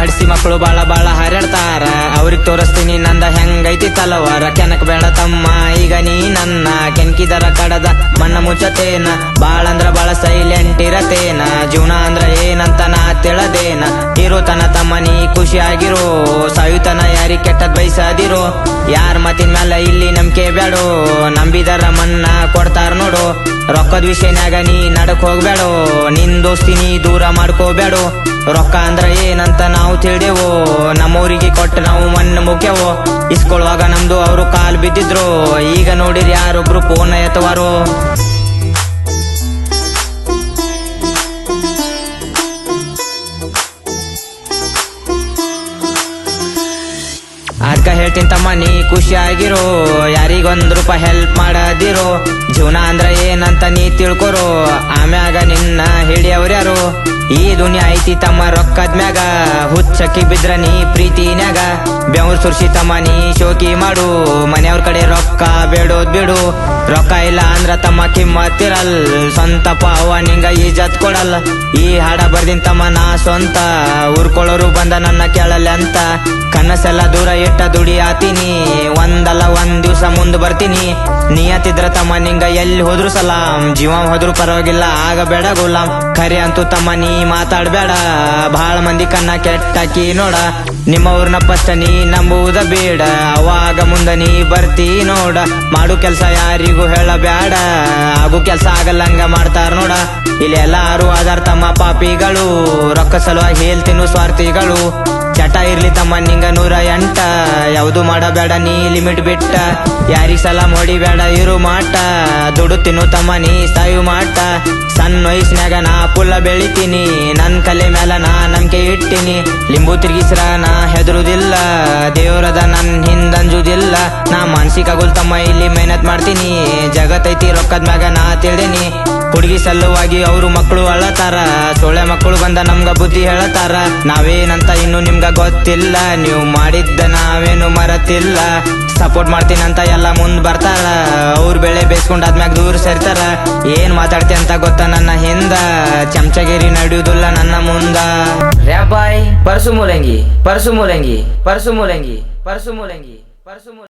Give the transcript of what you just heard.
ಹಡ್ಸಿ ಮಕ್ಕಳು ಬಾಳ ಬಾಳ ಹಾರಾಡ್ತಾರ. ಅವ್ರಿಗೆ ತೋರಿಸ್ತೀನಿ ನಂದ ಹೆಂಗೈತಿ ತಲವಾರ. ಕೆನಕ್ ಬೇಡ ತಮ್ಮ ಈಗ ನೀ ನನ್ನ, ಕೆನ್ಕಿದರ ಕಡದ ಮಣ್ಣ ಮುಚ್ಚತೇನ. ಬಾಳ ಅಂದ್ರ ಬಾಳ ಸೈಲೆಂಟ್ ಇರತೇನ, ಜೀವನ ಅಂದ್ರ ಏನಂತ ನಾ ತಿಳದೇನ. ಇರೋತನ ತಮ್ಮ ನೀ ಖುಷಿಯಾಗಿರೋ, ಸಾಯುತನ ಯಾರಿಗ್ ಕೆಟ್ಟದ್ ಬಯಸದಿರೋ. ಯಾರ ಮಾತಿನ ಮ್ಯಾಲ ಇಲ್ಲಿ ನಂಬಿಕೆ ಬ್ಯಾಡೋ, ನಂಬಿದರ ಮನ್ನ ಕೊಡ್ತಾರ ನೋಡು. ರೊಕ್ಕದ ವಿಷಯನ್ಯಾಗ ನೀ ನಡಕ್ ಹೋಗ್ಬೇಡೋ, ನಿನ್ ದೋಸ್ತಿ ನೀ ದೂರ ಮಾಡ್ಕೋಬೇಡೋ. ರೊಕ್ಕ ಅಂದ್ರ ಏನಂತ ನಾವು ತಿಳಿದೆವೋ, ನಮ್ಮೂರಿಗೆ ಕೊಟ್ಟು ನಾವು ಮಣ್ಣು ಮುಖ್ಯವೋ. ಇಸ್ಕೊಳ್ಳುವಾಗ ನಮ್ದು ಅವರು ಕಾಲ್ ಬಿದ್ದಿದ್ರು, ಈಗ ನೋಡಿರಿ ಯಾರೊಬ್ರು ಫೋನ್ ಎತ್ತವಾರೋ. ಅದ್ಕ ಹೇಳ್ತೀನಿ ತಮ್ಮ ನೀ ಖುಷಿಯಾಗಿರೋ, ಯಾರಿಗೊಂದ್ ರೂಪಾಯಿ ಹೆಲ್ಪ್ ಮಾಡದಿರೋ. ಜೀವನ ಅಂದ್ರ ಏನಂತ ನೀ ತಿಳ್ಕೊರೋ, ಆಮ್ಯಾಗ ನಿನ್ನ ಹಿಡಿಯವ್ರ್ಯಾರು. ಈ ದುನಿಯಾ ಐತಿ ತಮ್ಮ ರೊಕ್ಕದ ಮ್ಯಾಗ, ಹುಚ್ಚಕ್ಕಿ ಬಿದ್ರ ನೀ ಪ್ರೀತಿನ್ಯಾಗ. ಬೆವ್ರು ಸುರ್ಸಿ ತಮ್ಮ ನೀ ಶೋಕಿ ಮಾಡು, ಮನೆಯವ್ರ ಕಡೆ ರೊಕ್ಕ ಬೇಡೋದ್ ಬಿಡು. ರೊಕ್ಕ ಇಲ್ಲ ಅಂದ್ರ ತಮ್ಮ ಕಿಮ್ಮತ್ತಿರಲ್, ಸ್ವಂತಪ್ಪ ಅವ್ವ ನಿಂಗ ಈಜತ್ ಕೊಡಲ್ಲ. ಈ ಹಾಡ ಬರ್ದಿನ್ ತಮ್ಮ ನಾ ಸ್ವಂತ, ಊರ್ಕೊಳ್ಳೋರು ಬಂದ ನನ್ನ ಕೇಳಲ್ಲ ಅಂತ. ಕನಸೆಲ್ಲ ದೂರ ಇಟ್ಟ ದುಡಿಯಾತೀನಿ, ಒಂದಲ್ಲ ಒಂದ್ ದಿವ್ಸ ಮುಂದ್ ಬರ್ತೀನಿ. ನಿಯತಿದ್ರ ತಮ್ಮ ನಿಂಗ ಎಲ್ಲಿ ಹೋದ್ರು ಸಲಾಂ, ಜೀವ ಹೋದ್ರು ಪರವಾಗಿಲ್ಲ ಆಗಬೇಡ ಗುಲಾಂ. ಖರೆ ಅಂತೂ ತಮ್ಮ ನೀ ಮಾತಾಡ್ಬೇಡ, ಬಹಳ ಮಂದಿ ಕನ್ನ ಕೆಟ್ಟಾಕಿ ನೋಡ. ನಿಮ್ಮವ್ರನ್ನ ಫಸ್ಟ್ ನೀ ನಂಬುವುದ ಬೇಡ, ಅವಾಗ ಮುಂದ ನೀ ಬರ್ತಿ ನೋಡ. ಮಾಡು ಕೆಲ್ಸ ಯಾರಿಗೂ ಹೇಳಬೇಡ, ಆಗು ಕೆಲ್ಸ ಆಗಲ್ಲಂಗ ಮಾಡ್ತಾರ ನೋಡ. ಇಲ್ಲಿ ಎಲ್ಲಾರು ಆಧಾರ ತಮ್ಮ ಪಾಪಿಗಳು, ರೊಕ್ಕ ಸಲುವಾಗಿ ಹೇಳ್ತೀನು ಸ್ವಾರ್ಥಿಗಳು. ಚಟ ಇರ್ಲಿ ತಮ್ಮ ನಿಂಗ 108, ಯಾವುದು ಮಾಡಬೇಡ ನೀ ಲಿಮಿಟ್ ಬಿಟ್ಟ. ಯಾರಿಗ್ ಸಲಾಮ್ ಹೊಡಿಬೇಡ ಇರು ಮಾಟ, ದುಡುತ್ತೀನು ತಮ್ಮ ನೀ ಸಾಯು ಮಾಟ. ಸಣ್ಣ ವಯಸ್ಸಿನಾಗ ನಾ ಪುಲ್ಲ ಬೆಳಿತೀನಿ, ನನ್ ಕಲೆ ಮ್ಯಾಲ ನಾ ನಂಬಿಕೆ ಇಟ್ಟಿನಿ. ಲಿಂಬು ತಿರ್ಗಿಸ್ರ ನಾ ಹೆದರುದಿಲ್ಲ, ದೇವ್ರದ ನನ್ ಹಿಂದಂಜುದಿಲ್ಲ. ನಾ ಮಾನಸಿಕ ಆಗುಲ್ ತಮ್ಮ ಇಲ್ಲಿ ಮೆಹನತ್ ಮಾಡ್ತೀನಿ, ಜಗತ್ತೈತಿ ರೊಕ್ಕದ ಮ್ಯಾಗ ನಾ ತಿಳಿದೀನಿ. ಹುಡುಗಿ ಸಲುವಾಗಿ ಅವರು ಮಕ್ಕಳು ಅಳತಾರ, ಸೊಳ್ಳೆ ಮಕ್ಕಳು ಬಂದ ನಮ್ಗ ಬುದ್ಧಿ ಹೇಳತಾರ. ನಾವೇನಂತ ಇನ್ನು ನಿಮ್ಗ ಗೊತ್ತಿಲ್ಲ, ನೀವು ಮಾಡಿದ್ದ ನಾವೇನು ಮರತಿಲ್ಲ. ಸಪೋರ್ಟ್ ಮಾಡ್ತೀನಂತ ಎಲ್ಲ ಮುಂದ್ ಬರ್ತಾರ, ಅವ್ರ ಬೆಳೆ ಬೇಸ್ಕೊಂಡಾದ್ಮ್ಯಾಗ ದೂರ ಸೇರ್ತಾರ. ಏನ್ ಮಾತಾಡ್ತಿ ಅಂತ ಗೊತ್ತ ನನ್ನ ಹಿಂದ, ಚಮಚಗಿರಿ ನಡೆಯುವುದಿಲ್ಲ ನನ್ನ ಮುಂದ. ರ್ಯಾಬಾಯ್ ಪರ್ಸು ಮೂಲಂಗಿ, ಪರ್ಸು ಮೂಲಂಗಿ, ಪರ್ಸು ಮೂಲಂಗಿ, ಪರ್ಸು ಮೂಲಂಗಿ, ಪರ್ಸು ಮೂಲಂಗಿ.